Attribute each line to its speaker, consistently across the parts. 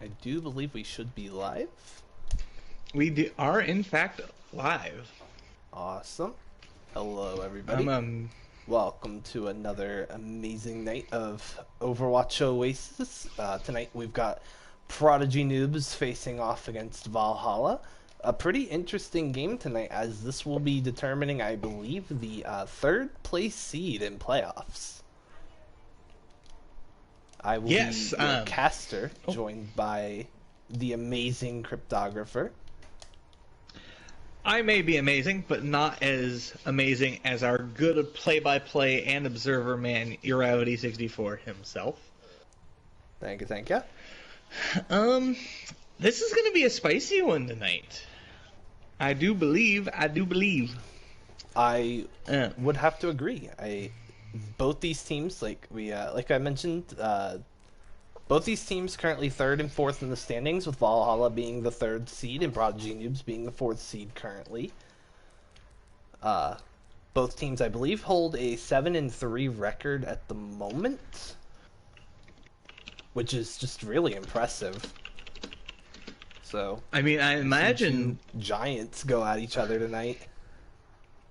Speaker 1: I do believe we should be live.
Speaker 2: Are in fact live.
Speaker 1: Awesome. Hello, everybody. Welcome to another amazing night of Overwatch Oasis. Tonight we've got Prodigy Noobs facing off against Valhalla. A pretty interesting game tonight, as this will be determining, I believe, the third place seed in playoffs. I will be your caster, joined by the amazing cryptographer.
Speaker 2: I may be amazing, but not as amazing as our good play-by-play and observer man, Irrowdy64 himself.
Speaker 1: Thank you, thank you.
Speaker 2: This is going to be a spicy one tonight. I do believe.
Speaker 1: I would have to agree. Both these teams, like I mentioned, both these teams currently third and fourth in the standings, with Valhalla being the third seed and Prodigy Noobs being the fourth seed currently. Both teams, I believe, hold a 7-3 record at the moment, which is just really impressive. So,
Speaker 2: I mean, I imagine
Speaker 1: giants go at each other tonight.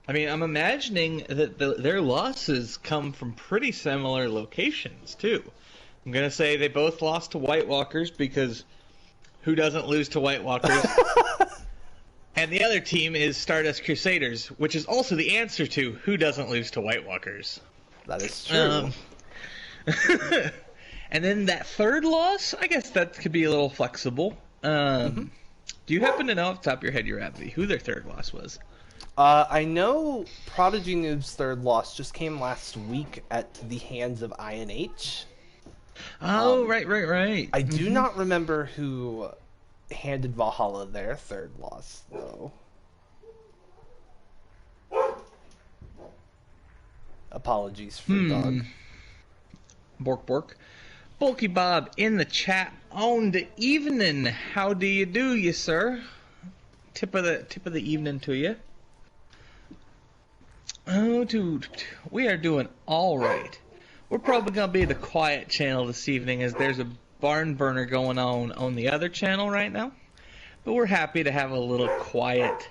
Speaker 2: I mean, I'm imagining that their losses come from pretty similar locations, too. I'm going to say they both lost to White Walkers, because who doesn't lose to White Walkers? And the other team is Stardust Crusaders, which is also the answer to who doesn't lose to White Walkers.
Speaker 1: That is true.
Speaker 2: And then that third loss, I guess that could be a little flexible. Do you happen to know off the top of your head, Urabby, who their third loss was?
Speaker 1: I know Prodigy Noob's third loss just came last week at the hands of INH.
Speaker 2: Oh, right.
Speaker 1: I do not remember who handed Valhalla their third loss, though. Apologies for the dog.
Speaker 2: Bork. Bulky Bob in the chat on the evening. How do you do, you sir? Tip of the evening to you. Oh, dude, we are doing all right. We're probably going to be the quiet channel this evening, as there's a barn burner going on the other channel right now. But we're happy to have a little quiet,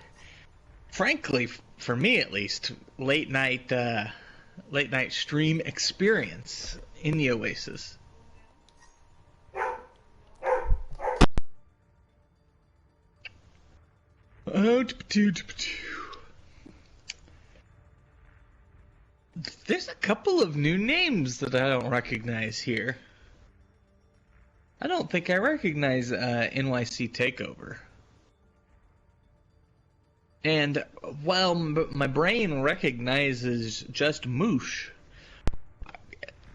Speaker 2: frankly, for me at least, late night stream experience in the Oasis. There's a couple of new names that I don't recognize here. I don't think I recognize NYC Takeover. And while my brain recognizes just Moosh.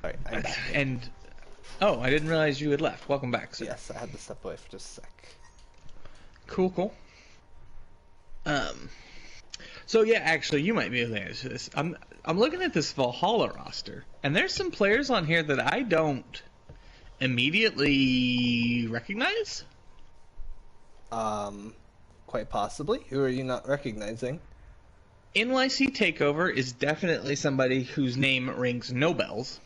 Speaker 1: Alright, I'm back.
Speaker 2: And I didn't realize you had left. Welcome back, sir.
Speaker 1: Yes, I had to step away for just a sec.
Speaker 2: Cool. So yeah, actually, you might be able to answer this. I'm looking at this Valhalla roster, and there's some players on here that I don't immediately recognize.
Speaker 1: Quite possibly. Who are you not recognizing?
Speaker 2: NYC Takeover is definitely somebody whose name rings no bells.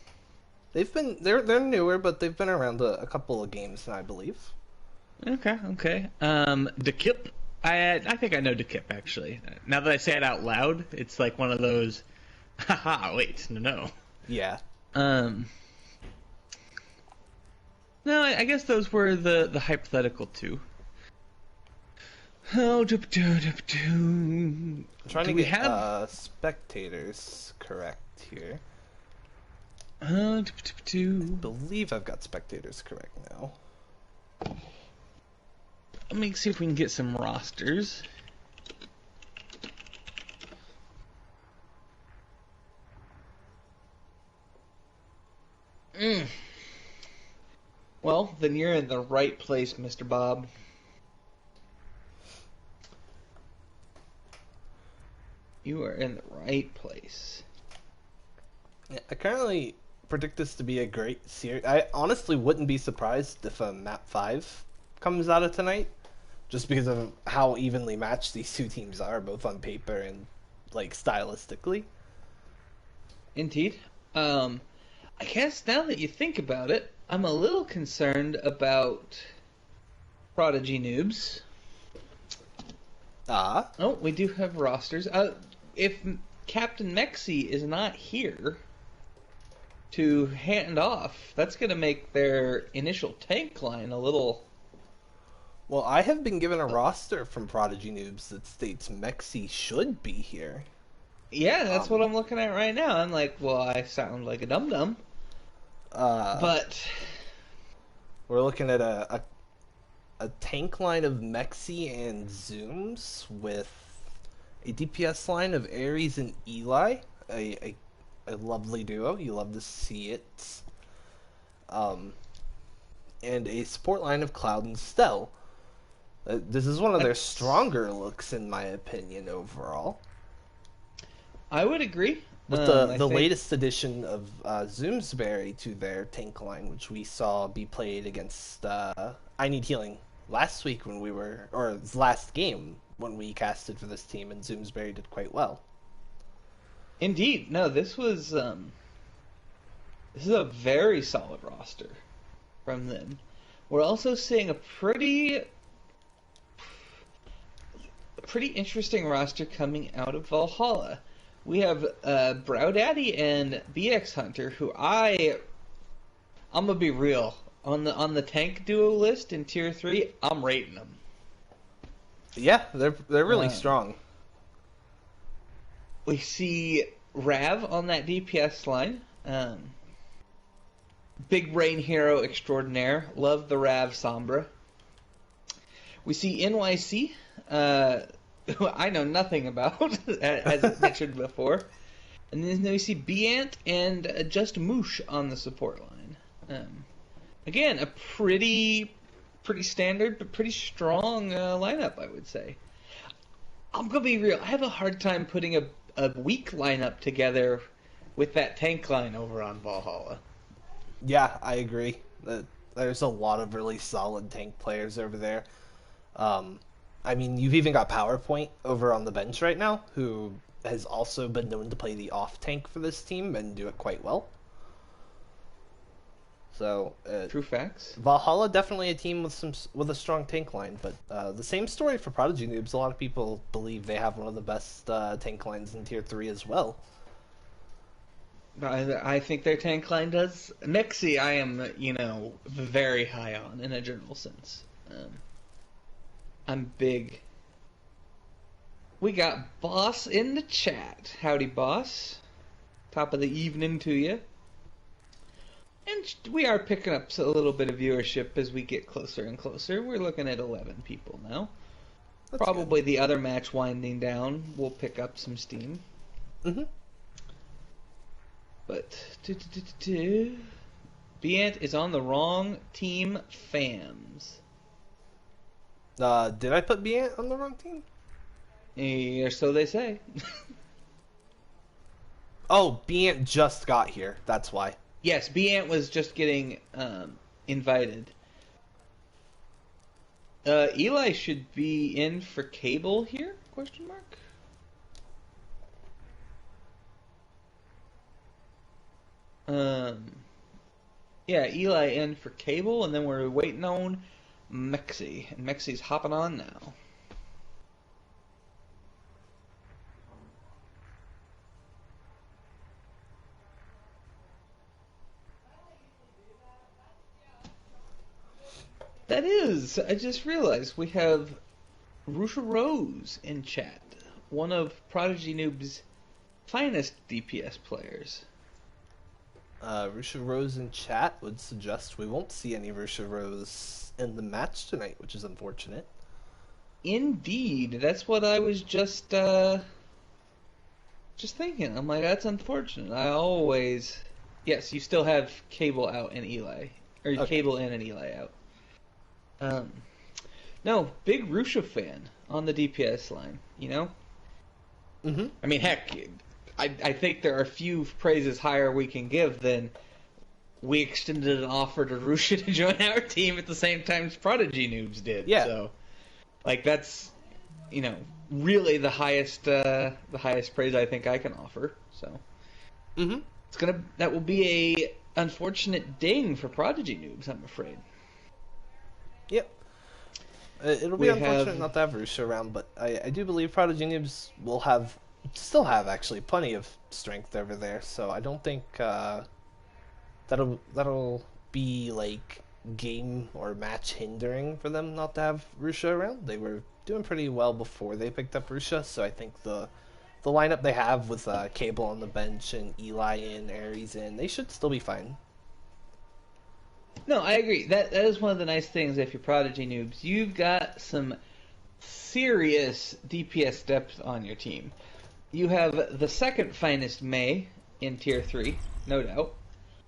Speaker 1: They're newer, but they've been around a couple of games now, I believe.
Speaker 2: Okay. Dekip. I think I know Dekip, actually. Now that I say it out loud, it's like one of those, haha, wait, no.
Speaker 1: Yeah.
Speaker 2: No, I guess those were the hypothetical two.
Speaker 1: I'm trying to get spectators correct here. I believe I've got spectators correct now.
Speaker 2: Let me see if we can get some rosters. Well, then you're in the right place, Mr. Bob. You are in the right place.
Speaker 1: Yeah, I currently predict this to be a great series. I honestly wouldn't be surprised if a map 5 comes out of tonight, just because of how evenly matched these two teams are, both on paper and stylistically.
Speaker 2: Indeed. I guess now that you think about it, I'm a little concerned about Prodigy Noobs. Oh, we do have rosters. If Captain Mexi is not here to hand off, that's going to make their initial tank line a little...
Speaker 1: Well, I have been given a roster from Prodigy Noobs that states Mexi should be here.
Speaker 2: Yeah, that's what I'm looking at right now. I'm like, well, I sound like a dum-dum. But...
Speaker 1: We're looking at a tank line of Mexi and Zooms with a DPS line of Ares and Eli. A lovely duo. You love to see it. And a support line of Cloud and Stell. This is one of their stronger looks, in my opinion, overall.
Speaker 2: I would agree.
Speaker 1: With the latest addition of Zoomsbury to their tank line, which we saw be played against I Need Healing last week last game when we casted for this team, and Zoomsbury did quite well.
Speaker 2: Indeed. No, this is a very solid roster from them. We're also seeing a pretty interesting roster coming out of Valhalla. We have Brow Daddy and BX Hunter, who I'm gonna be real, on the tank duo list in tier 3, I'm rating them.
Speaker 1: Yeah, they're really strong.
Speaker 2: We see Rav on that DPS line. Big brain hero extraordinaire. Love the Rav Sombra. We see NYC, who I know nothing about, as I mentioned before. And then we see Beant and Just Moosh on the support line. Again, a pretty standard, but pretty strong lineup, I would say. I'm going to be real. I have a hard time putting a weak lineup together with that tank line over on Valhalla.
Speaker 1: Yeah, I agree. There's a lot of really solid tank players over there. I mean, you've even got PowerPoint over on the bench right now, who has also been known to play the off tank for this team and do it quite well. So
Speaker 2: true facts.
Speaker 1: Valhalla definitely a team with a strong tank line, but the same story for Prodigy Noobs. A lot of people believe they have one of the best tank lines in tier 3 as well.
Speaker 2: I think their tank line does. Mexi, I am, very high on in a general sense. I'm big. We got Boss in the chat. Howdy, Boss. Top of the evening to you. And we are picking up a little bit of viewership as we get closer and closer. We're looking at 11 people now. That's probably good. The other match winding down will pick up some steam. Mm-hmm. But Beant is on the wrong team, fams.
Speaker 1: Did I put Beant on the wrong team?
Speaker 2: Yeah, so they say.
Speaker 1: Oh, Beant just got here. That's why.
Speaker 2: Yes, Beant was just getting invited. Eli should be in for Cable here? Question mark. Yeah, Eli in for Cable, and then we're waiting on Mexi, and Mexi's hopping on now. That is, I just realized we have Rusha Rose in chat, one of Prodigy Noob's finest DPS players.
Speaker 1: Rusha Rose in chat would suggest we won't see any Rusha Rose in the match tonight, which is unfortunate.
Speaker 2: Indeed, that's what I was just thinking. I'm like, that's unfortunate. Yes, you still have Cable out and Eli, or okay. Cable in and Eli out. No, big Rusha fan on the DPS line. Mm-hmm. I mean, heck. I think there are a few praises higher we can give than we extended an offer to Rusha to join our team at the same time as Prodigy Noobs did.
Speaker 1: Yeah.
Speaker 2: So, that's, really the highest praise I think I can offer. So, mm-hmm. That will be a unfortunate ding for Prodigy Noobs, I'm afraid.
Speaker 1: Yep. It'll be unfortunate not to have Rusha around, but I do believe Prodigy Noobs will still have actually plenty of strength over there, so I don't think that'll be like game or match hindering for them not to have Rusha around. They were doing pretty well before they picked up Rusha, so I think the lineup they have with Cable on the bench and Eli in, Ares in, they should still be fine.
Speaker 2: No, I agree. That is one of the nice things if you're Prodigy Noobs. You've got some serious DPS depth on your team. You have the second finest Mei in Tier 3, no doubt.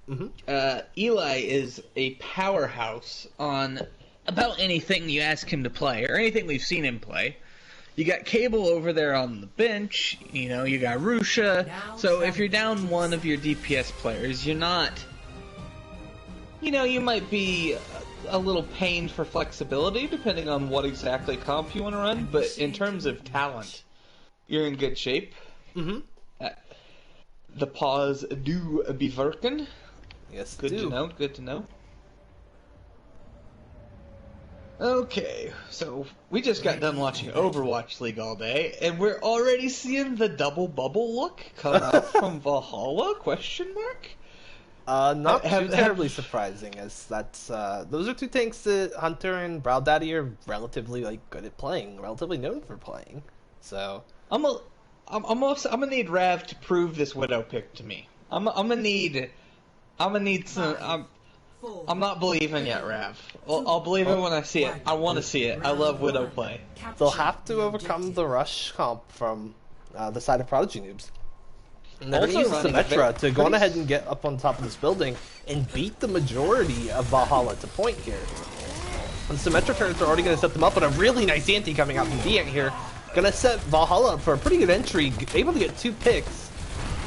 Speaker 2: Mm-hmm. Eli is a powerhouse on about anything you ask him to play, or anything we've seen him play. You got Cable over there on the bench, you got Rusha. So if you're down one of your DPS players, you're not... you might be a little pained for flexibility, depending on what exactly comp you want to run, but in terms of talent, you're in good shape. Mm-hmm. The paws do be working.
Speaker 1: Yes,
Speaker 2: good to know, good to know. Okay, so we just got done watching Overwatch League all day, and we're already seeing the double bubble look come out from Valhalla, question mark?
Speaker 1: Not too terribly surprising, as that's those are two tanks that Hunter and Brow Daddy are relatively good at playing, relatively known for playing. So
Speaker 2: I'm gonna need Rav to prove this Widow pick to me. I'm gonna need some. I'm not believing yet, Rav. I'll believe it when I see it. I want to see it. I love Widow play.
Speaker 1: They'll have to overcome the rush comp from the side of Prodigy Noobs. And they're going to use Symmetra to go on ahead and get up on top of this building and beat the majority of Valhalla to point here. And Symmetra turrets are already going to set them up, but a really nice ante coming out from Viant here. Going to set Valhalla up for a pretty good entry, able to get 2 picks.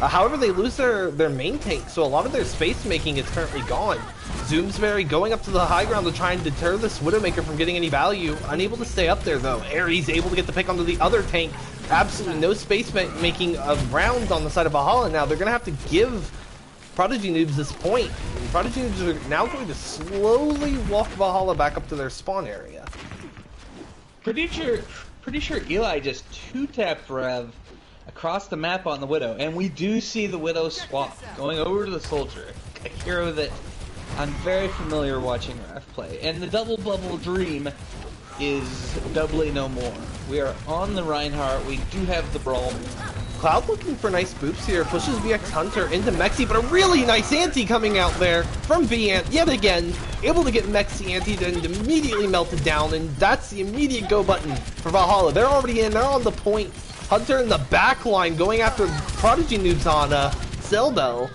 Speaker 1: However, they lose their main tank, so a lot of their space making is currently gone. Zoomsberry going up to the high ground to try and deter this Widowmaker from getting any value. Unable to stay up there, though. Ares able to get the pick onto the other tank. Absolutely no space making around on the side of Valhalla now. They're going to have to give Prodigy Noobs this point. And Prodigy Noobs are now going to slowly walk Valhalla back up to their spawn area.
Speaker 2: Pretty sure Eli just 2-tapped Rev across the map on the Widow, and we do see the Widow swap going over to the Soldier, a hero that I'm very familiar watching Raph play. And the double bubble dream is doubly no more. We are on the Reinhardt, we do have the Brawl.
Speaker 1: Cloud looking for nice boops here, pushes VX Hunter into Mexi, but a really nice ante coming out there from Viant yet again, able to get Mexi anteed and immediately melted down, and that's the immediate go button for Valhalla. They're already in, they're on the point. Hunter in the back line going after Prodigy Noobs on Zelda.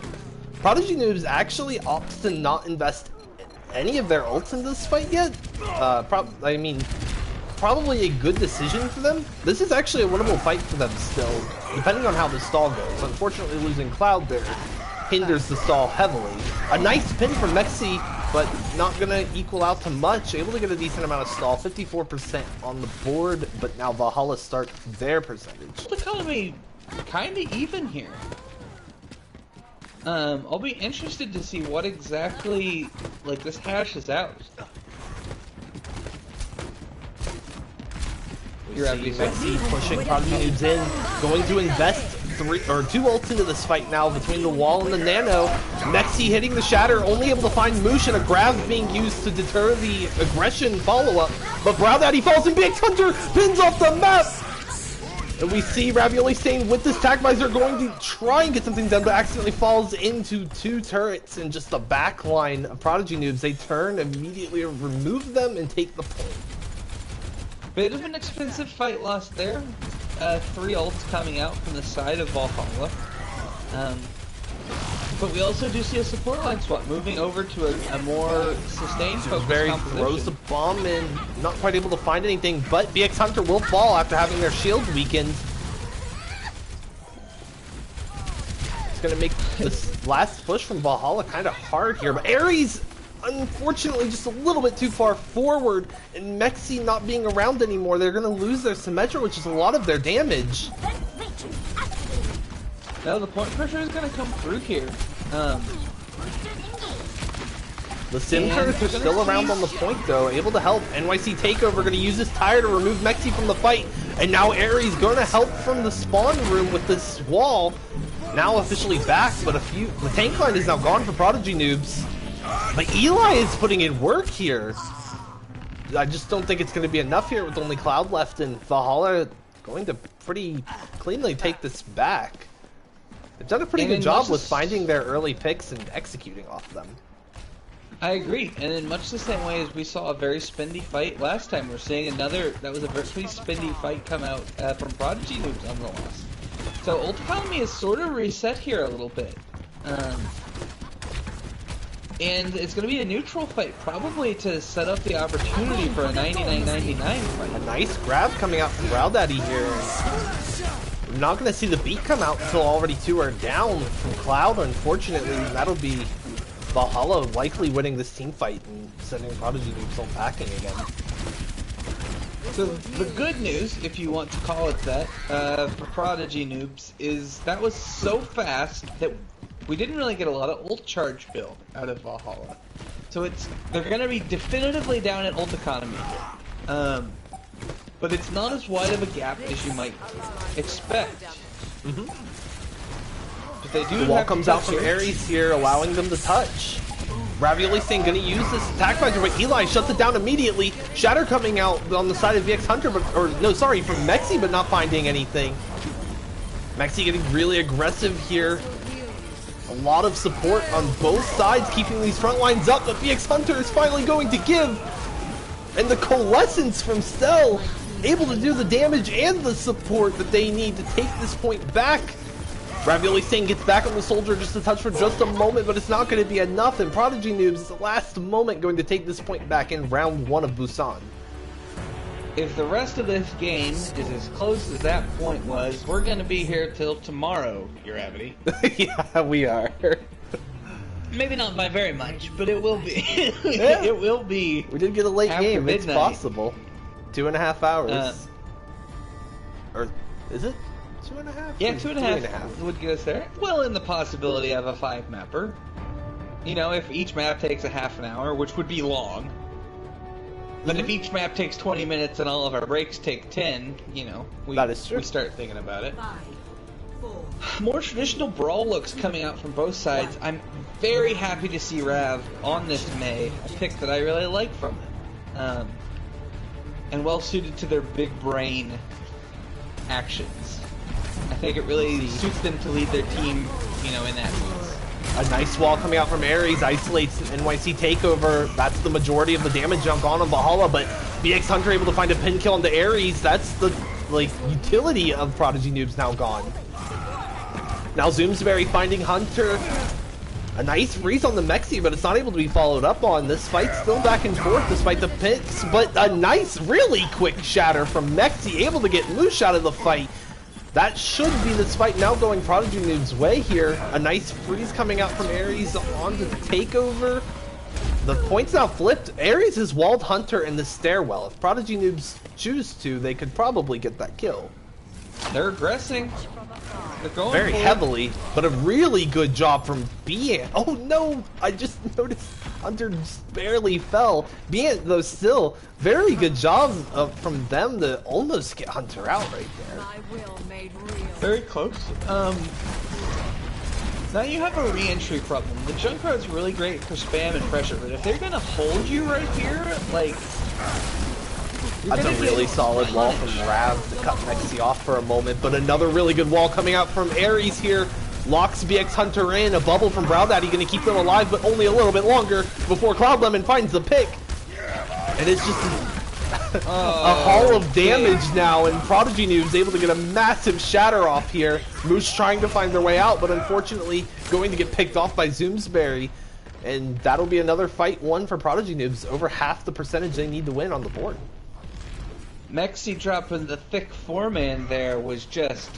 Speaker 1: Prodigy Noobs actually opts to not invest any of their ults in this fight yet. Probably a good decision for them. This is actually a winnable fight for them still, depending on how the stall goes. Unfortunately, losing Cloud there hinders the stall heavily. A nice pin from Mexi, but not going to equal out to much. Able to get a decent amount of stall, 54% on the board, but now Valhalla start their percentage.
Speaker 2: The economy kind of even here. I'll be interested to see what exactly this hashes out.
Speaker 1: You're Mexi pushing Prodigy Noobs in, going to invest 2 ults into this fight now between the wall and the nano. Mexi hitting the shatter, only able to find Moosh, and a grab being used to deter the aggression follow-up. But Brow Daddy falls and Big Hunter pins off the map! And we see Ravioli Stain with this Tag Visor going to try and get something done, but accidentally falls into 2 turrets in just the back line of Prodigy Noobs. They turn, immediately remove them, and take the point.
Speaker 2: Bit of an expensive fight lost there. 3 ults coming out from the side of Valhalla. But we also do see a support line swap moving over to a more sustained focus composition.
Speaker 1: Throws the bomb in, not quite able to find anything, but BX Hunter will fall after having their shield weakened. It's going to make this last push from Valhalla kind of hard here, but Ares, unfortunately, just a little bit too far forward, and Mexi not being around anymore, they're going to lose their Symmetra, which is a lot of their damage.
Speaker 2: Now the point pressure is going to come through here.
Speaker 1: The Sim turrets are still around on the point though, able to help. NYC Takeover gonna use this tire to remove Mexi from the fight. And now Aries gonna help from the spawn room with this wall. Now officially back, but the tank line is now gone for Prodigy Noobs. But Eli is putting in work here. I just don't think it's gonna be enough here with only Cloud left, and Valhalla going to pretty cleanly take this back. They've done a pretty good job with finding their early picks and executing off them.
Speaker 2: I agree, and in much the same way as we saw a very spendy fight last time, we're seeing another that was a very spendy fight come out from Prodigy Noobs on the loss. So ult economy is sort of reset here a little bit, and it's going to be a neutral fight, probably to set up the opportunity for a 99-99 fight.
Speaker 1: A nice grab coming out from Daddy here. We're not going to see the beat come out until already two are down from Cloud, unfortunately. That'll be Valhalla likely winning this team fight and sending Prodigy Noobs on packing again.
Speaker 2: So the good news, if you want to call it that, for Prodigy Noobs, is that was so fast that we didn't really get a lot of ult charge build out of Valhalla. So they're going to be definitively down at ult economy here. But it's not as wide of a gap as you might expect. But they do
Speaker 1: the wall comes out from Aries here, allowing them to touch. Ravioli Singh gonna use this attack factor, but Eli shuts it down immediately. Shatter coming out on the side of VX Hunter, from Mexi, but not finding anything. Mexi getting really aggressive here. A lot of support on both sides, keeping these front lines up, but VX Hunter is finally going to give. And the Coalescence from Stell, able to do the damage and the support that they need to take this point back. Ravioli Singh gets back on the soldier just a touch for just a moment, but it's not going to be enough, and Prodigy Noobs is the last moment going to take this point back in round 1 of Busan.
Speaker 2: If the rest of this game is as close as that point was, we're going to be here till tomorrow, Your Gravity.
Speaker 1: Yeah, we are.
Speaker 2: Maybe not by very much, but it will be. Yeah. It will be.
Speaker 1: We did get a late game. Midnight. It's possible. 2.5 hours. Or is it? 2.5?
Speaker 2: Yeah, 2.5 would get us there. Well, in the possibility of a 5-mapper. You know, if each map takes a half an hour, which would be long. But if each map takes 20 minutes and all of our breaks take 10, you know, we start thinking about it.
Speaker 3: 5, 4.
Speaker 2: More traditional brawl looks coming out from both sides. I'm very happy to see Rav on this May, a pick that I really like from him. And well suited to their big brain actions. I think it really suits them to lead their team, you know, in that sense.
Speaker 1: A nice wall coming out from Aries, isolates NYC Takeover. That's the majority of the damage jump on Valhalla, but VX Hunter able to find a pin kill onto Aries. That's the, utility of Prodigy Noobs now gone. Now Zoomsberry finding Hunter. A nice freeze on the Mexi, but it's not able to be followed up on. This fight's still back and forth despite the picks, but a nice, really quick shatter from Mexi, able to get Moosh out of the fight. That should be this fight now going Prodigy Noobs' way here. A nice freeze coming out from Aries on the Takeover. The point's now flipped. Aries has walled Hunter in the stairwell. If Prodigy Noobs choose to, they could probably get that kill.
Speaker 2: They're aggressing. They're going
Speaker 1: very heavily, but a really good job from Bian. Oh no, I just noticed Hunter just barely fell. Bian, though, still very good job from them to almost get Hunter out right there.
Speaker 2: Very close. Now you have a re-entry problem. The Junkrat's really great for spam and pressure, but if they're gonna hold you right here, like...
Speaker 1: That's a really solid wall from Rav to cut Mexi off for a moment, but another really good wall coming out from Aries here. Locks BX Hunter in, a bubble from Daddy gonna keep them alive, but only a little bit longer before Cloud Lemon finds the pick. And it's just a haul of damage now, and Prodigy Noobs able to get a massive shatter off here. Moose trying to find their way out, but unfortunately going to get picked off by Zoomsberry. And that'll be another fight won for Prodigy Noobs, over half the percentage they need to win on the board.
Speaker 2: Mexi dropping the thick 4-man there was just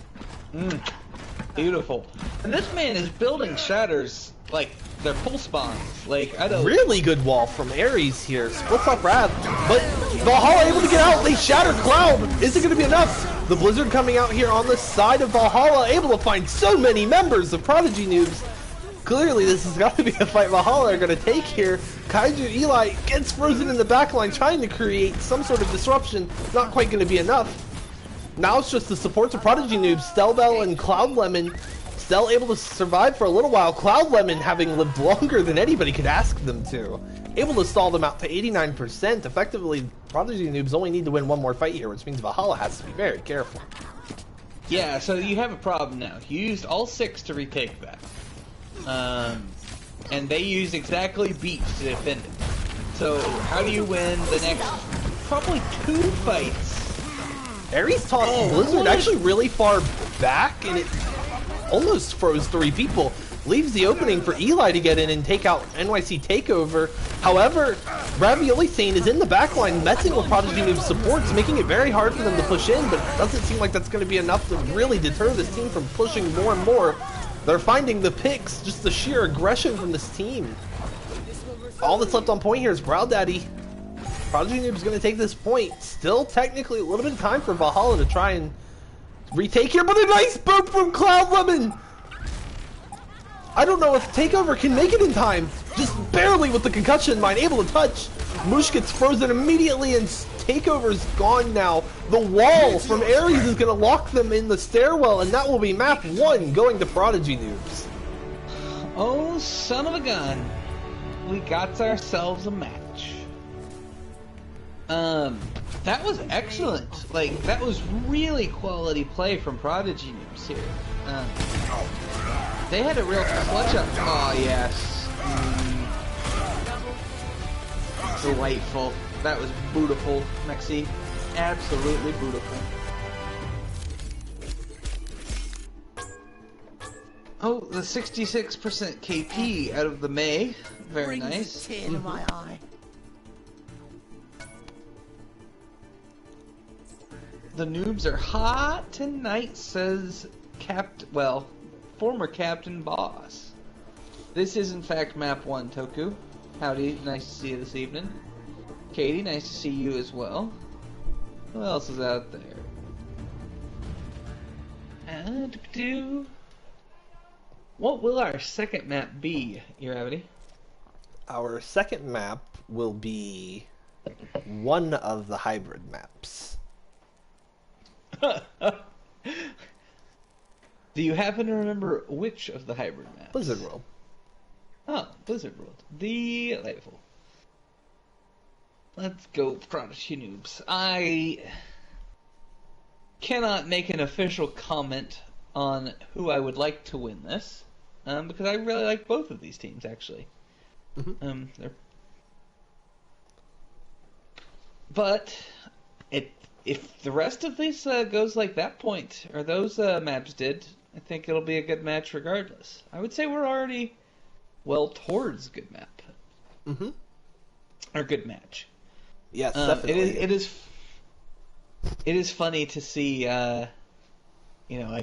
Speaker 2: beautiful. And this man is building shatters like they're pull spawns. Like, I don't...
Speaker 1: Really good wall from Aries here. Splits off Rav, but Valhalla able to get out. They shatter Cloud. Is it going to be enough? The Blizzard coming out here on the side of Valhalla, able to find so many members of Prodigy Noobs. Clearly, this has got to be a fight Valhalla are going to take here. Kaiju Eli gets frozen in the backline, trying to create some sort of disruption. Not quite going to be enough. Now it's just the supports of Prodigy Noobs, Stelbell and Cloud Lemon. Stel able to survive for a little while. Cloud Lemon having lived longer than anybody could ask them to. Able to stall them out to 89%. Effectively, Prodigy Noobs only need to win one more fight here, which means Valhalla has to be very careful.
Speaker 2: Yeah, so you have a problem now. You used all 6 to retake that. And they used exactly Beach to defend it. So how do you win the next probably 2 fights?
Speaker 1: Ares tossed Blizzard actually really far back, and it almost froze 3 people. Leaves the opening for Eli to get in and take out NYC Takeover. However, Ravioli Sane is in the backline messing with Prodigy Noob's supports, making it very hard for them to push in, but it doesn't seem like that's going to be enough to really deter this team from pushing more and more. They're finding the picks, just the sheer aggression from this team. All that's left on point here is Brow Daddy. Prodigy Noob's going to take this point. Still technically a little bit of time for Valhalla to try and retake here, but a nice boop from Cloud Lemon! I don't know if Takeover can make it in time. Just barely with the concussion mine, able to touch. Moosh gets frozen immediately and Takeover's gone now. The wall from Ares is going to lock them in the stairwell, and that will be map 1 going to Prodigy Noobs.
Speaker 2: Oh, son of a gun. We got ourselves a match. That was excellent. Like, that was really quality play from Prodigy Noobs here. They had a real clutch up. Oh, yes. Delightful. That was beautiful, Mexi. Absolutely beautiful. Oh, the 66% KP out of the May. Very nice.
Speaker 3: Tear to my eye.
Speaker 2: The Noobs are hot tonight, says former Captain Boss. This is in fact map 1, Toku. Howdy, nice to see you this evening. Katie, nice to see you as well. Who else is out there? What will our second map be, Iravity?
Speaker 1: Our second map will be one of the hybrid maps.
Speaker 2: Do you happen to remember which of the hybrid maps?
Speaker 1: Blizzard World.
Speaker 2: Oh, Blizzard World. Delightful. Let's go, Prodigy Noobs. I cannot make an official comment on who I would like to win this, because I really like both of these teams, actually.
Speaker 1: Mm-hmm.
Speaker 2: But if the rest of this goes like that point, or those maps did, I think it'll be a good match regardless. I would say we're already well towards good map.
Speaker 1: Mm-hmm.
Speaker 2: Or good match.
Speaker 1: Yes, definitely.
Speaker 2: It is funny to see, like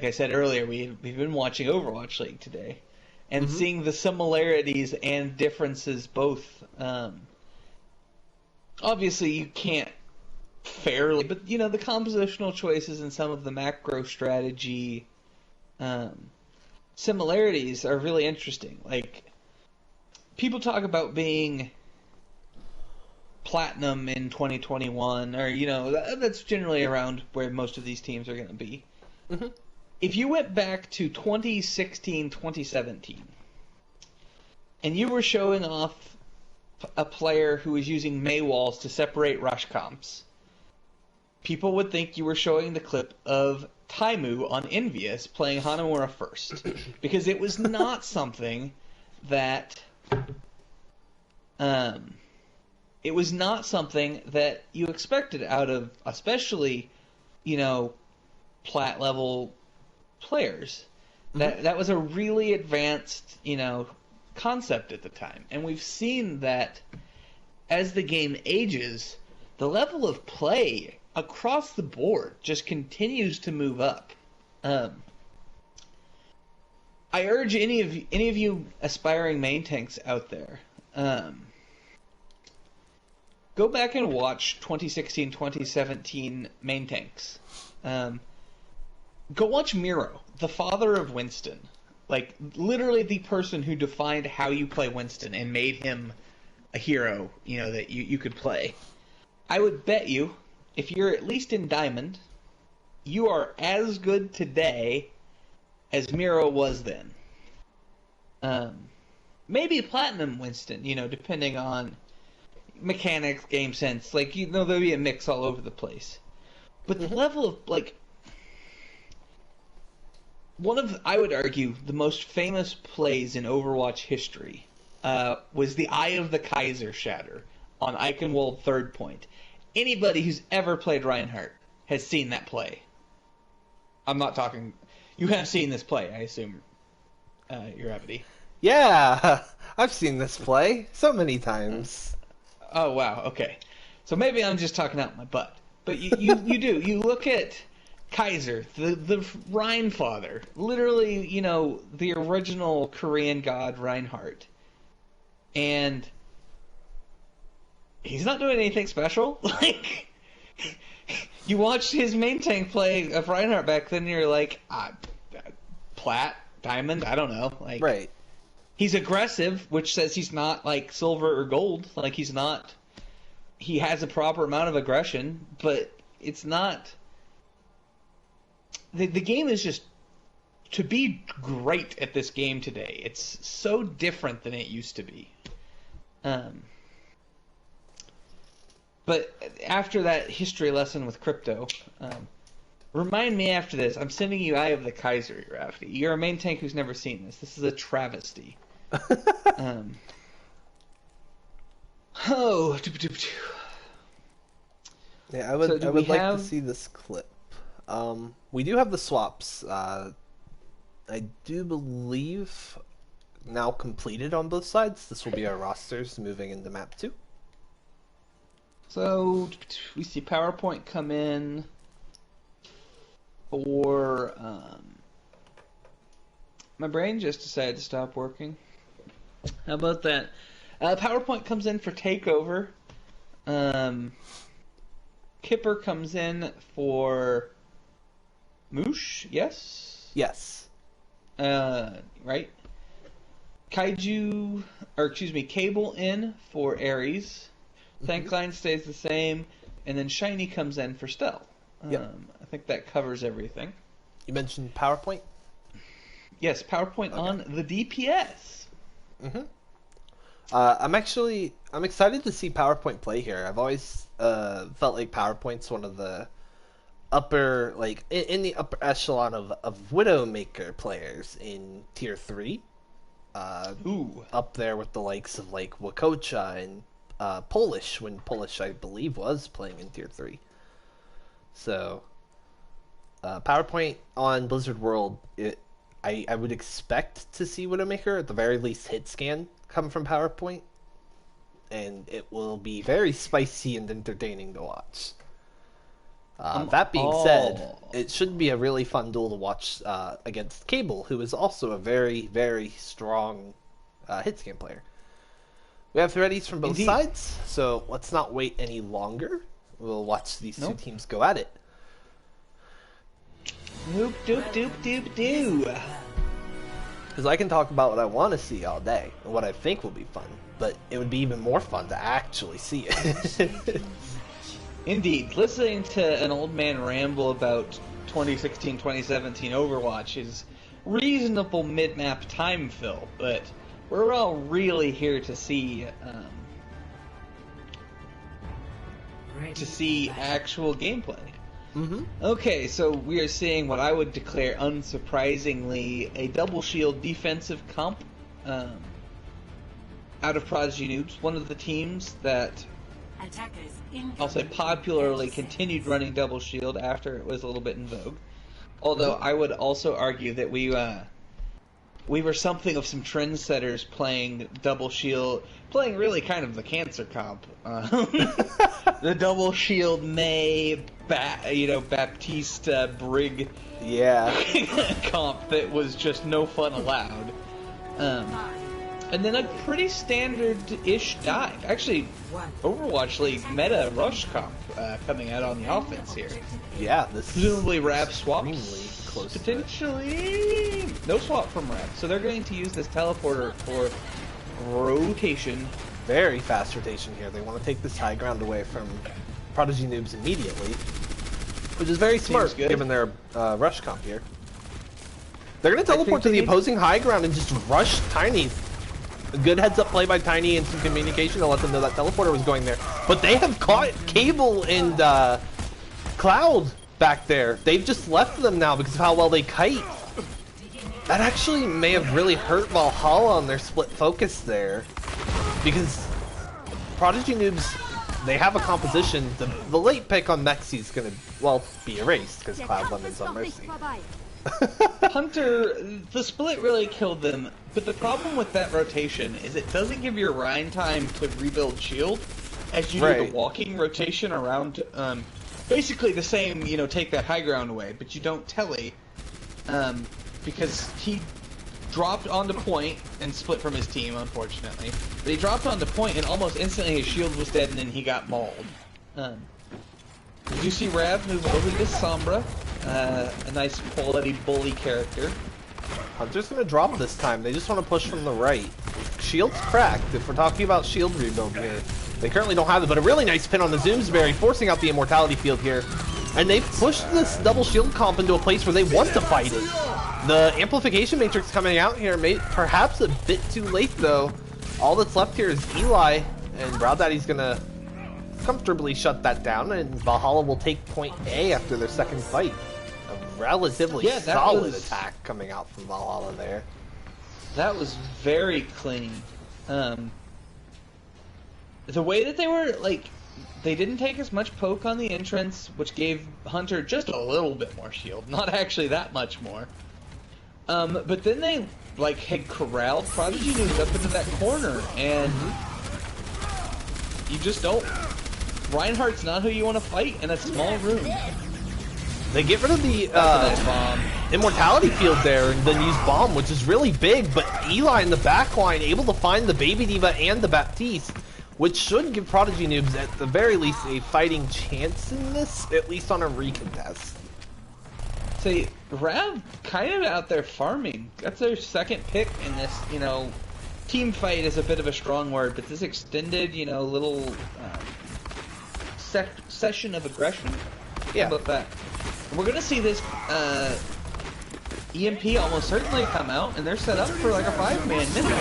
Speaker 2: I said earlier, we've been watching Overwatch League today, and seeing the similarities and differences both. Obviously, you can't fairly, but the compositional choices and some of the macro strategy similarities are really interesting. Like, people talk about being platinum in 2021, or that's generally around where most of these teams are going to be.
Speaker 1: Mm-hmm.
Speaker 2: If you went back to 2016, 2017, and you were showing off a player who was using May walls to separate rush comps, people would think you were showing the clip of Taimu on Envious playing Hanamura first, because it was not something that you expected out of, especially, plat level players. That was a really advanced, concept at the time. And we've seen that as the game ages, the level of play across the board just continues to move up. I urge any of you aspiring main tanks out there, go back and watch 2016, 2017 main tanks. Go watch Miro, the father of Winston. Like, literally the person who defined how you play Winston and made him a hero, that you could play. I would bet you, if you're at least in Diamond, you are as good today as Miro was then. Maybe Platinum Winston, depending on mechanics, game sense. There'll be a mix all over the place. But the level of, one of, I would argue, the most famous plays in Overwatch history was the Eye of the Kaiser shatter on Eichenwald third point. Anybody who's ever played Reinhardt has seen that play. I'm not talking... You have seen this play, I assume, your Gravity.
Speaker 1: Yeah, I've seen this play so many times.
Speaker 2: Oh, wow, okay. So maybe I'm just talking out my butt. But you do. You look at Kaiser, the Rhine father, literally, the original Korean god Reinhardt. And he's not doing anything special. You watched his main tank play of Reinhardt back then, and you're like, Plat, Diamond, I don't know.
Speaker 1: Right.
Speaker 2: He's aggressive, which says he's not silver or gold. He's not. He has a proper amount of aggression, but it's not. The game is just, to be great at this game today, it's so different than it used to be. But after that history lesson with Crypto, remind me after this. I'm sending you Eye of the Kaiser, Rafty. You're a main tank who's never seen this. This is a travesty.
Speaker 1: Yeah, I would like to see this clip. We do have the swaps. I do believe now completed on both sides. This will be our rosters moving into map 2.
Speaker 2: So we see PowerPoint come in for my brain just decided to stop working. How about that? PowerPoint comes in for Takeover. Kipper comes in for Moosh, yes?
Speaker 1: Yes.
Speaker 2: Right? Cable in for Ares. Tank line stays the same, and then Shiny comes in for Stell.
Speaker 1: Yep.
Speaker 2: I think that covers everything.
Speaker 1: You mentioned PowerPoint?
Speaker 2: Yes, PowerPoint on the DPS.
Speaker 1: I'm excited to see PowerPoint play here. I've always felt like PowerPoint's one of the upper, in the upper echelon of Widowmaker players in Tier 3. Up there with the likes of Wakocha and Polish, when Polish, I believe, was playing in Tier 3. So, PowerPoint on Blizzard World, I would expect to see Widowmaker, at the very least hit scan, come from PowerPoint. And it will be very spicy and entertaining to watch. That being said, it should be a really fun duel to watch against Cable, who is also a very, very strong hit scan player. We have threadies from both sides, so let's not wait any longer. We'll watch these two teams go at it.
Speaker 2: Doop doop doop doop doo.
Speaker 1: Because I can talk about what I want to see all day, and what I think will be fun, but it would be even more fun to actually see it.
Speaker 2: Indeed. Listening to an old man ramble about 2016-2017 Overwatch is reasonable mid-map time fill, but we're all really here to see actual gameplay. Okay, so we are seeing what I would declare unsurprisingly a double shield defensive comp out of Prodigy Noobs, one of the teams that I'll say popularly continued running double shield after it was a little bit in vogue. Although I would also argue that we were something of some trendsetters playing double shield, playing really kind of the cancer comp. The double shield May, Baptiste Brig comp that was just no fun allowed. And then a pretty standard-ish dive. Actually, Overwatch League meta rush comp coming out on the offense here.
Speaker 1: Yeah, this
Speaker 2: presumably Rap swaps.
Speaker 1: Close
Speaker 2: Potentially no swap from Rap, so they're going to use this teleporter for rotation
Speaker 1: Very fast rotation here. They want to take this high ground away from Prodigy Noobs immediately, which is very smart given their rush comp here. They're going to teleport to the opposing high ground and just rush Tiny. A good heads-up play by Tiny and some communication to let them know that teleporter was going there. But they have caught Cable and Cloud back there. They've just left them now because of how well they kite. That actually may have really hurt Valhalla on their split focus there. Because Prodigy Noobs, they have a composition. The late pick on Mexi is going to, well, be erased because Cloud Lemon's on Mercy.
Speaker 2: Hunter, the split really killed them, but the problem with that rotation is it doesn't give your Rhine time to rebuild shield as you do the walking rotation around, basically the same, you know, take that high ground away, but you don't telly, because he dropped onto point and split from his team, unfortunately, but he dropped onto point and almost instantly his shield was dead and then he got mauled. Did you see Rav move over to Sombra? A nice quality bully character.
Speaker 1: Hunter's gonna drop this time. They just want to push from the right. Shield's cracked. If we're talking about shield rebuild here, they currently don't have it, but a really nice pin on the Zoomsberry, forcing out the immortality field here. And they've pushed this double shield comp into a place where they want to fight it. The amplification matrix coming out here, perhaps a bit too late though. All that's left here is Eli, and Brow Daddy's gonna comfortably shut that down, and Valhalla will take point A after their second fight. A relatively solid attack coming out from Valhalla there.
Speaker 2: That was very clean. The way that they were, like, they didn't take as much poke on the entrance, which gave Hunter just a little bit more shield, not actually that much more. But then they, like, had corralled Prodigy Noobs up into that corner, and you just don't. Reinhardt's not who you want to fight in a small room.
Speaker 1: They get rid of the immortality field there and then use bomb, which is really big, but Eli in the backline able to find the Baby Diva and the Baptiste, which should give Prodigy Noobs at the very least a fighting chance in this, at least on a recontest.
Speaker 2: See, Rav kind of out there farming. That's their second pick in this, you know, team fight is a bit of a strong word, but this extended, you know, little session of aggression.
Speaker 1: Yeah.
Speaker 2: How about that? We're gonna see this EMP almost certainly come out, and they're set up for like a 5-man minute.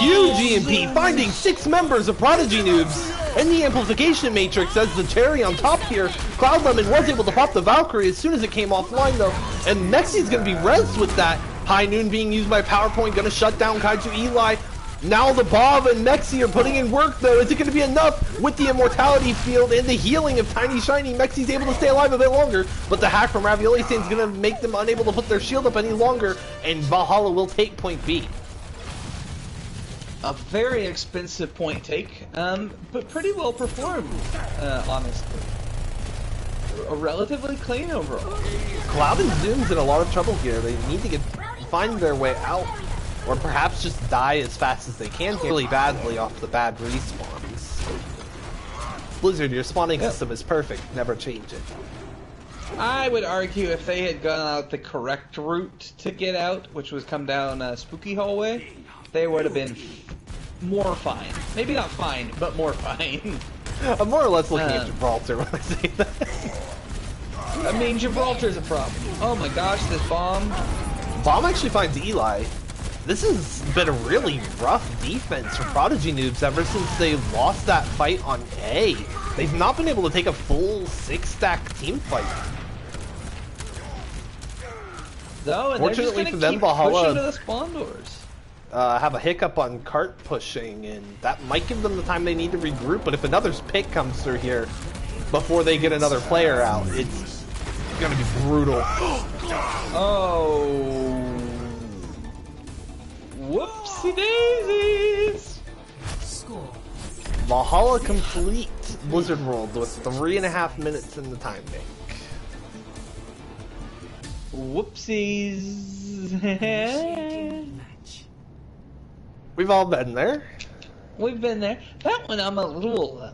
Speaker 1: Huge EMP finding 6 members of Prodigy Noobs, and the amplification matrix as the cherry on top here. Cloud Lemon was able to pop the Valkyrie as soon as it came offline though, and Mexi's gonna be rezzed with that. High Noon being used by PowerPoint, gonna shut down Kaiju Eli. Now the Bob and Mexi are putting in work though. Is it going to be enough with the immortality field and the healing of Tiny Shiny? Mexi's able to stay alive a bit longer, but the hack from Ravioli Stain is going to make them unable to put their shield up any longer, and Valhalla will take point B.
Speaker 2: A very expensive point take, but pretty well performed, honestly. A relatively clean overall.
Speaker 1: Cloud and Zoom's in a lot of trouble here. They need to find their way out, or perhaps just die as fast as they can really badly off the bad respawns. Blizzard, your spawning system is perfect. Never change it.
Speaker 2: I would argue if they had gone out the correct route to get out, which was come down Spooky Hallway, they would have been more fine. Maybe not fine, but more fine.
Speaker 1: I'm more or less looking at Gibraltar when I say that.
Speaker 2: I mean, Gibraltar's a problem. Oh my gosh, this bomb.
Speaker 1: Bomb actually finds Eli. This has been a really rough defense for Prodigy Noobs ever since they lost that fight on A. They've not been able to take a full 6-stack team fight.
Speaker 2: No, and fortunately for them, Valhalla to the spawn doors.
Speaker 1: Have a hiccup on cart pushing, and that might give them the time they need to regroup. But if another pick comes through here before they get another player out, it's gonna be brutal.
Speaker 2: Oh. Whoopsie daisies!
Speaker 1: Valhalla complete Blizzard World with 3.5 minutes in the time bank.
Speaker 2: Whoopsies!
Speaker 1: We've all been there.
Speaker 2: We've been there. That one I'm a little...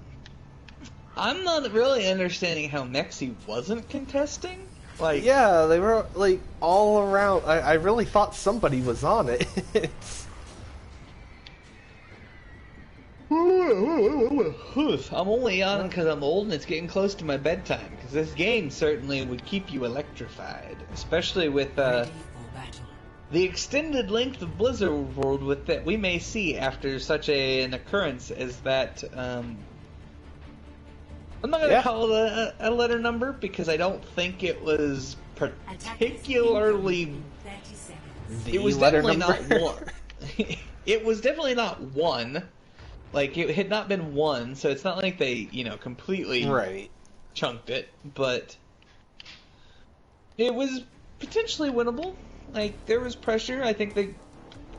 Speaker 2: I'm not really understanding how Mexi wasn't contesting. Like,
Speaker 1: yeah, they were like all around. I really thought somebody was on it.
Speaker 2: I'm only on because I'm old and it's getting close to my bedtime. Because this game certainly would keep you electrified, especially with the extended length of Blizzard World with that we may see after such an occurrence as that. I'm not going to call it a letter number because I don't think it was particularly. It was definitely not one. It was definitely not one. Like, it had not been one, so it's not like they, completely chunked it, but it was potentially winnable. Like, there was pressure. I think they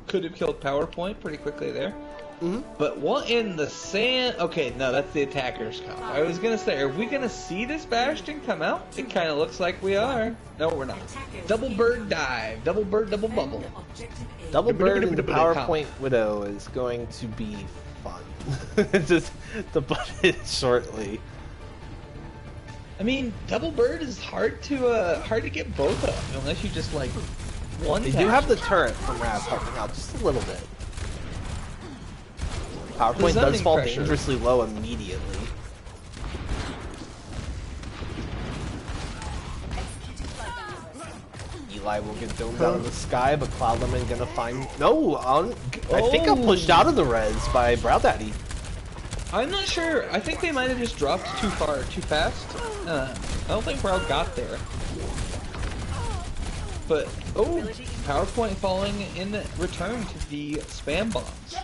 Speaker 2: could have killed PowerPoint pretty quickly there. Mm-hmm. But what in the sand? Okay, no, that's the attackers come. I was gonna say, are we gonna see this Bastion come out? It kind of looks like we are. No, we're not. Double bird dive. Double bird, double bubble.
Speaker 1: Double bird into PowerPoint Widow is going to be fun. Just to put it shortly.
Speaker 2: I mean, double bird is hard to get both of unless you just like one.
Speaker 1: They do have the turret from Raz helping out just a little bit. PowerPoint does fall dangerously low immediately. Eli will get domed out of the sky, but Cloud Lemon gonna find... No! I think I'm pushed out of the res by Brow Daddy.
Speaker 2: I'm not sure. I think they might have just dropped too far, too fast. I don't think Brow got there. But, PowerPoint falling in return to the spam bombs.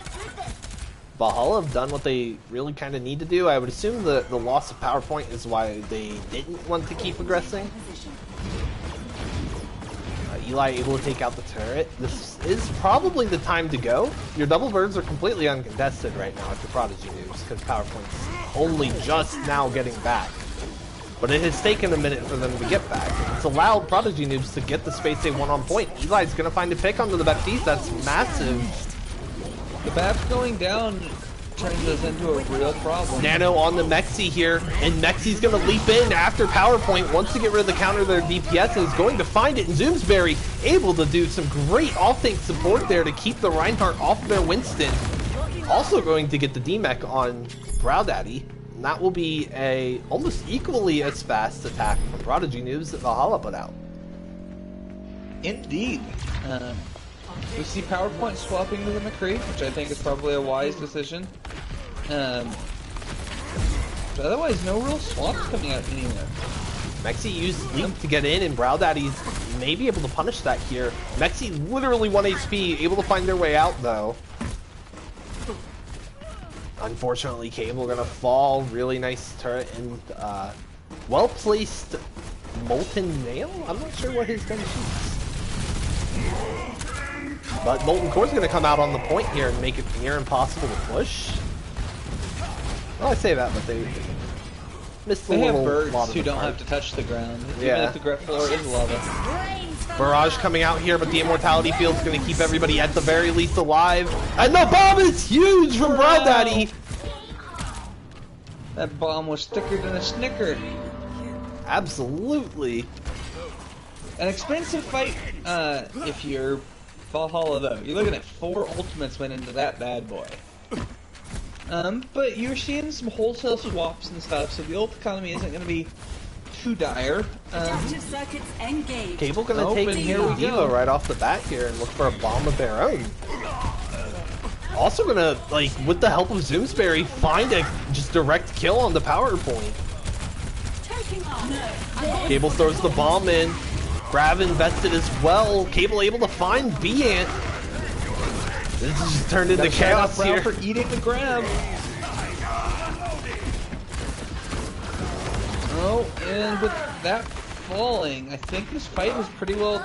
Speaker 1: Valhalla have done what they really kind of need to do. I would assume the loss of PowerPoint is why they didn't want to keep aggressing. Eli able to take out the turret. This is probably the time to go. Your double birds are completely uncontested right now after Prodigy Noobs because PowerPoint's only just now getting back. But it has taken a minute for them to get back. It's allowed Prodigy Noobs to get the space they want on point. Eli's going to find a pick onto the Baptiste. That's massive.
Speaker 2: The BAP's going down turns us into a real problem.
Speaker 1: Nano on the Mexi here, and Mexi's going to leap in after PowerPoint, wants to get rid of the counter their DPS, and is going to find it, and Zoomsbury able to do some great off-tank support there to keep the Reinhardt off of their Winston. Also going to get the DMech on Brow Daddy, and that will be a almost equally as fast attack from Prodigy Noobs that Valhalla put out.
Speaker 2: Indeed. We see PowerPoint swapping to the McCree, which I think is probably a wise decision. But otherwise, no real swaps coming out anywhere.
Speaker 1: Mexi used Leap to get in, and Brow Daddy's maybe able to punish that here. Mexi literally 1 HP, able to find their way out, though. Unfortunately, Cable gonna fall. Really nice turret and well-placed Molten Nail? I'm not sure what his gun shoots. But Molten Core's going to come out on the point here and make it near impossible to push. Well, I say that, but they missed the little
Speaker 2: birds who don't have to touch the ground.
Speaker 1: Yeah.
Speaker 2: Even if the ground floor is lava.
Speaker 1: Barrage coming out here, but the Immortality Field's going to keep everybody at the very least alive. And the bomb is huge from Brow Daddy!
Speaker 2: That bomb was thicker than a Snicker.
Speaker 1: Absolutely.
Speaker 2: An expensive fight if you're Valhalla, though. You're looking at 4 ultimates went into that bad boy. But you're seeing some wholesale swaps and stuff, so the ult economy isn't going to be too dire.
Speaker 1: Cable going to take the Diva right off the bat here and look for a bomb of their own. Also going to, like, with the help of Zoomsbury, find a just direct kill on the PowerPoint. Cable throws the bomb in. Grav invested as well. Cable able to find B-Ant. This has just turned into chaos here.
Speaker 2: For eating the grab. Oh, and with that falling, I think this fight was pretty well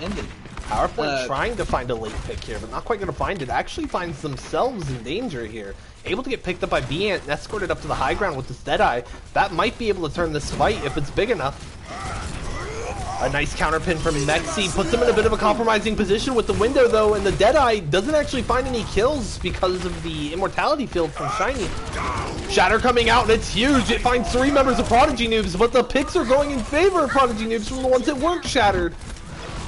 Speaker 2: ended.
Speaker 1: PowerPoint trying to find a late pick here, but not quite going to find it. Actually finds themselves in danger here. Able to get picked up by B-Ant and escorted up to the high ground with this Deadeye. That might be able to turn this fight if it's big enough. A nice counter pin from Mexi puts him in a bit of a compromising position with the window, though, and the Deadeye doesn't actually find any kills because of the Immortality Field from Shiny. Shatter coming out, and it's huge. It finds 3 members of Prodigy Noobs, but the picks are going in favor of Prodigy Noobs from the ones that weren't shattered.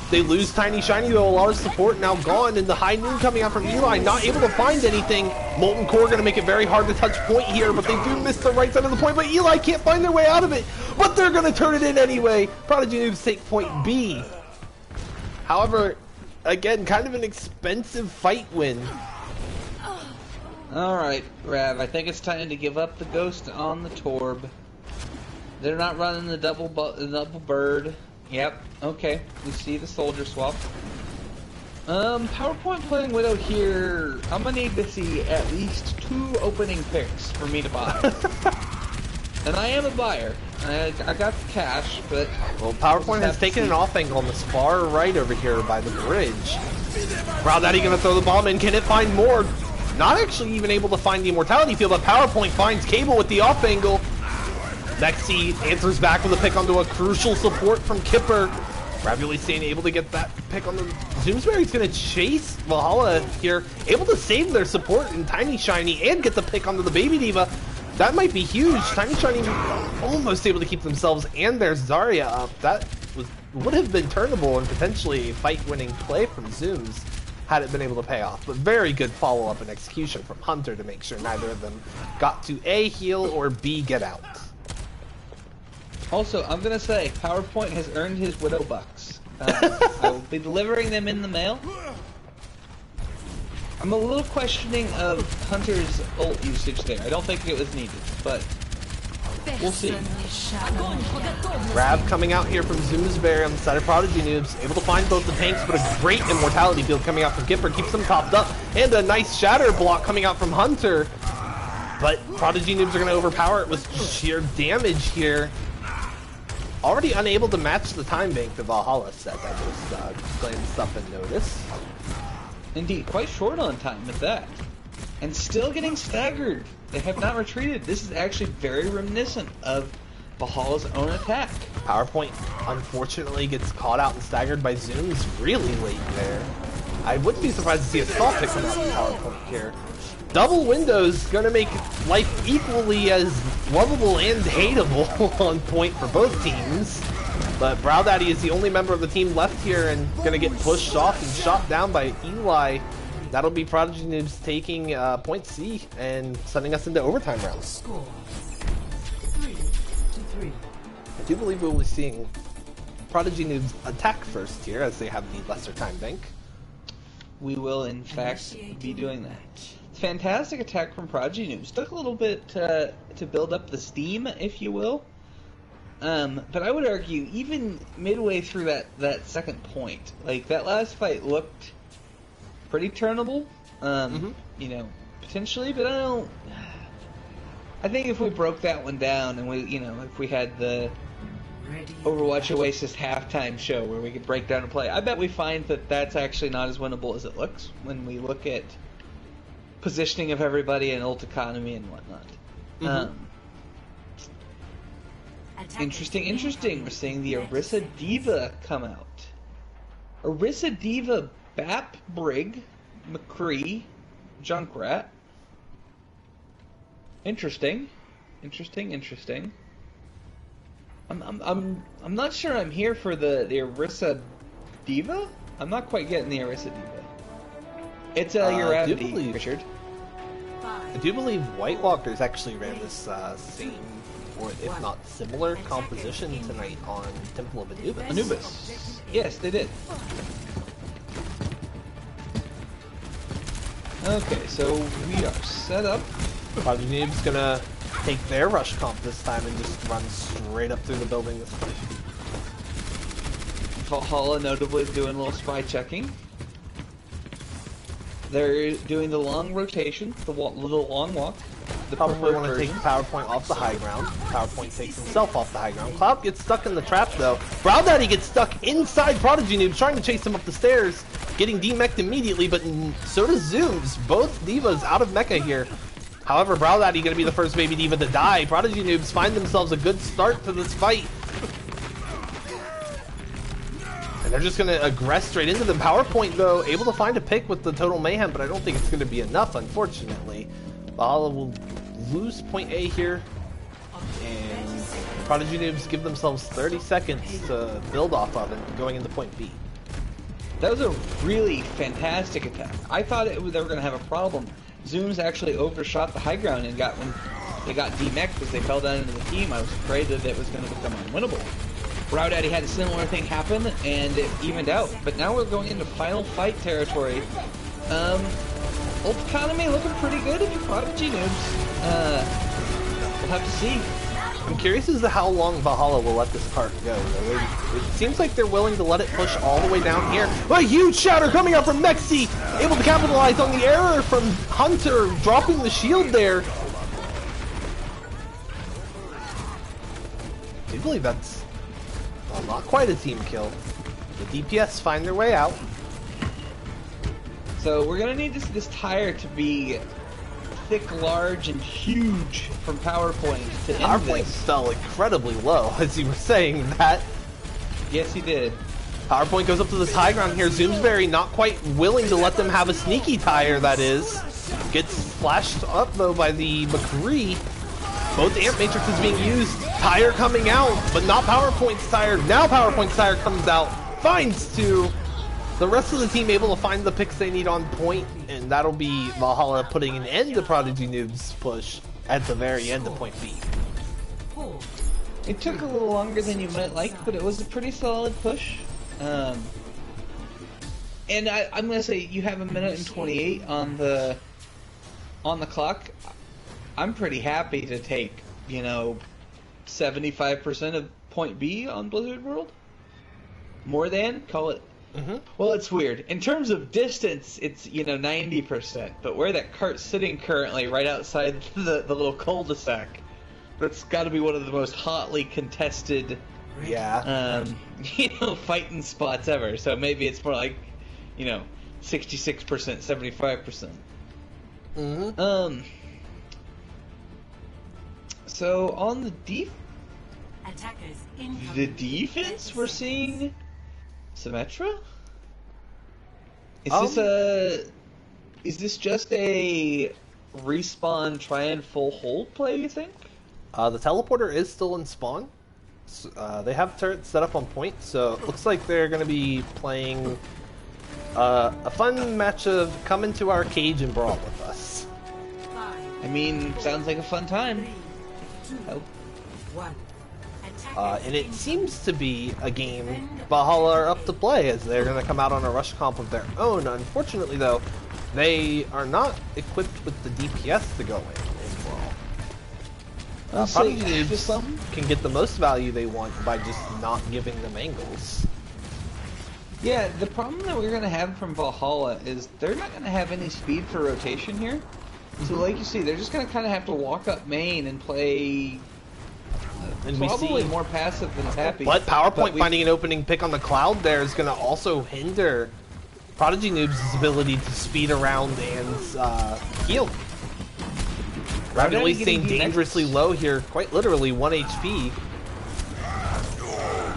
Speaker 1: They lose Tiny Shiny, though. A lot of support now gone, and the high noon coming out from Eli, not able to find anything. Molten Core going to make it very hard to touch point here, but they do miss the right side of the point, but Eli can't find their way out of it. But they're going to turn it in anyway. Prodigy Noobs take point B. However, again, kind of an expensive fight win.
Speaker 2: Alright, Rav, I think it's time to give up the ghost on the Torb. They're not running the double bird. Yep, okay. We see the soldier swap. PowerPoint playing Widow here. I'm gonna need to see at least 2 opening picks for me to buy. And I am a buyer. I got the cash, but...
Speaker 1: Well, PowerPoint has taken an off angle on this far right over here by the bridge. Growlithe gonna throw the bomb in. Can it find more? Not actually even able to find the Immortality Field, but PowerPoint finds Cable with the off angle. Nexi answers back with a pick onto a crucial support from Kipper. Ravioli Stain able to get that pick on the Zoomsbury's gonna chase Valhalla here, able to save their support in Tiny Shiny and get the pick onto the Baby Diva. That might be huge. Tiny Shiny almost able to keep themselves and their Zarya up. That would have been turnable and potentially a fight-winning play from Zooms had it been able to pay off. But very good follow-up and execution from Hunter to make sure neither of them got to A, heal, or B, get out.
Speaker 2: Also, I'm gonna say, PowerPoint has earned his Widow bucks. I will be delivering them in the mail. I'm a little questioning of Hunter's ult usage there. I don't think it was needed, but we'll see.
Speaker 1: Rav coming out here from Zoomsbury on the side of Prodigy Noobs, able to find both the tanks, but a great Immortality Field coming out from Kipper, keeps them topped up, and a nice Shatter block coming out from Hunter. But Prodigy Noobs are going to overpower it with sheer damage here. Already unable to match the time bank the Valhalla set. I just glanced up and noticed.
Speaker 2: Indeed, quite short on time with that. And still getting staggered. They have not retreated. This is actually very reminiscent of Valhalla's own attack.
Speaker 1: PowerPoint, unfortunately, gets caught out and staggered by Zooms really late there. I wouldn't be surprised to see a stall pick come out from PowerPoint here. Double windows gonna make life equally as lovable and hateable on point for both teams. But Brow Daddy is the only member of the team left here and gonna get pushed off and shot down by Eli. That'll be Prodigy Noobs taking point C and sending us into overtime rounds.
Speaker 3: Score 3-3.
Speaker 1: I do believe we'll be seeing Prodigy Noobs attack first here as they have the lesser time bank.
Speaker 2: We will in fact be doing that. Fantastic attack from Prodigy Noobs. Took a little bit to build up the steam, if you will. But I would argue, even midway through that second point, like, that last fight looked pretty turnable. You know, potentially, but I think if we broke that one down and if we had the Overwatch Oasis halftime show where we could break down a play, I bet we find that that's actually not as winnable as it looks when we look at positioning of everybody and ult economy and whatnot. Interesting. We're seeing the Orisa Diva come out. Orisa Diva, Bap, Brig, McCree, Junkrat. Interesting. I'm not sure I'm here for the Orisa Diva. I'm not quite getting the Orisa Diva. It's Uravity, Richard.
Speaker 1: I do believe White Walkers actually ran this same, or if not similar, composition tonight on Temple of
Speaker 2: Anubis. Yes, they did. Okay, so we are set up.
Speaker 1: Prodigy Noobs gonna take their rush comp this time and just run straight up through the building this time.
Speaker 2: Valhalla notably doing a little spy checking. They're doing the long rotation, the long walk.
Speaker 1: Probably want to take PowerPoint off the high ground. PowerPoint takes himself off the high ground. Cloud gets stuck in the trap though. Brow Daddy gets stuck inside Prodigy Noobs, trying to chase him up the stairs, getting demeched immediately, but so does Zooms. Both Divas out of mecha here. However, Brow Daddy going to be the first Baby Diva to die. Prodigy Noobs find themselves a good start to this fight. And they're just going to aggress straight into them. PowerPoint, though, able to find a pick with the Total Mayhem, but I don't think it's going to be enough, unfortunately. Valhalla will lose point A here. And Prodigy Noobs give themselves 30 seconds to build off of it, going into point B.
Speaker 2: That was a really fantastic attack. I thought they were going to have a problem. Zooms actually overshot the high ground and when they got demeched as they fell down into the team. I was afraid that it was going to become unwinnable. Rowdaddy had a similar thing happen and it evened out. But now we're going into final fight territory. Ult economy looking pretty good if you're Prodigy Noobs. We'll have to see.
Speaker 1: I'm curious as to how long Valhalla will let this cart go. It seems like they're willing to let it push all the way down here. A huge shatter coming out from Mexi, able to capitalize on the error from Hunter, dropping the shield there. I do believe that's not quite a team kill. The DPS find their way out.
Speaker 2: So we're gonna need this tire to be thick, large, and huge from PowerPoint to end
Speaker 1: PowerPoint
Speaker 2: this.
Speaker 1: fell incredibly low as you were saying that.
Speaker 2: Yes, he did.
Speaker 1: PowerPoint goes up to this high ground here. Zoomsbury not quite willing to let them have a sneaky tire, that is. Gets flashed up though by the McCree. Both Amp Matrixes being used. Tire coming out, but not PowerPoint's tire. Now PowerPoint's tire comes out. Finds two. The rest of the team able to find the picks they need on point, and that'll be Valhalla putting an end to Prodigy Noobs' push at the very end of point B.
Speaker 2: It took a little longer than you might like, but it was a pretty solid push. And I'm gonna say you have 1:28 on the clock. I'm pretty happy to take 75% of point B on Blizzard World. More than call it. Well, it's weird. In terms of distance, it's 90%. But where that cart's sitting currently, right outside the little cul-de-sac, that's got to be one of the most hotly contested, fighting spots ever. So maybe it's more like, 66%, 75%. So on the defense, we're seeing Symmetra? Is this just a respawn try and full hold play, you think?
Speaker 1: The teleporter is still in spawn. So, they have turrets set up on point, so it looks like they're going to be playing a fun match of come into our cage and brawl with us.
Speaker 2: I mean, sounds like a fun time.
Speaker 1: And it seems to be a game Valhalla are up to play, as they're going to come out on a rush comp of their own. Unfortunately, though, they are not equipped with the DPS to go in Brawl. Prodigy Noobs can get the most value they want by just not giving them angles.
Speaker 2: Yeah, the problem that we're going to have from Valhalla is they're not going to have any speed for rotation here. So like you see, they're just going to kind of have to walk up main and play... And probably more passive than happy.
Speaker 1: But PowerPoint finding an opening pick on the Cloud there is going to also hinder Prodigy Noobs' ability to speed around and heal. Rapidly staying dangerously low here, quite literally 1 HP.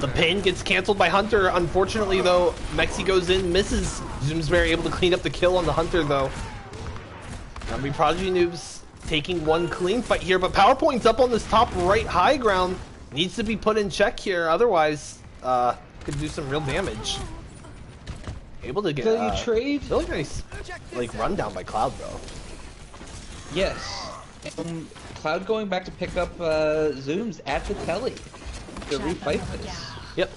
Speaker 1: The pin gets canceled by Hunter. Unfortunately, though, Mexi goes in, misses. Zoomsbury able to clean up the kill on the Hunter, though. I mean, Prodigy Noobs taking one clean fight here, but PowerPoint's up on this top right high ground. Needs to be put in check here, otherwise could do some real damage. Able to get
Speaker 2: you trade
Speaker 1: really nice run down by Cloud though.
Speaker 2: Yes. And Cloud going back to pick up Zooms at the telly to refight this.
Speaker 1: Yep.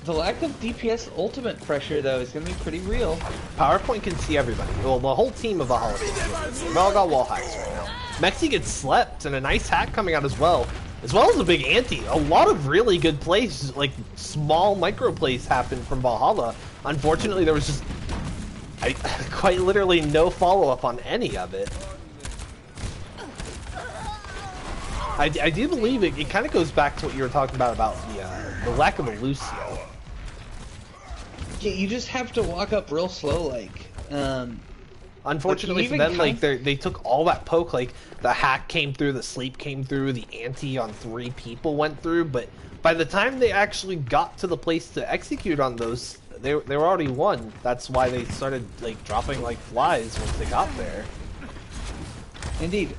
Speaker 2: The lack of DPS ultimate pressure, though, is going to be pretty real.
Speaker 1: PowerPoint can see everybody. Well, the whole team of Valhalla can see everybody. They've all got wall hacks right now. Mexi gets slept, and a nice hack coming out as well as a big ante. A lot of really good plays, like small micro plays happened from Valhalla. Unfortunately, there was just quite literally no follow-up on any of it. I do believe it kind of goes back to what you were talking about the lack of a Lucio.
Speaker 2: Yeah, you just have to walk up real slow,
Speaker 1: Unfortunately for them, they took all that poke, the hack came through, the sleep came through, the ante on 3 people went through, but by the time they actually got to the place to execute on those, they were already won. That's why they started dropping like flies once they got there.
Speaker 2: Indeed.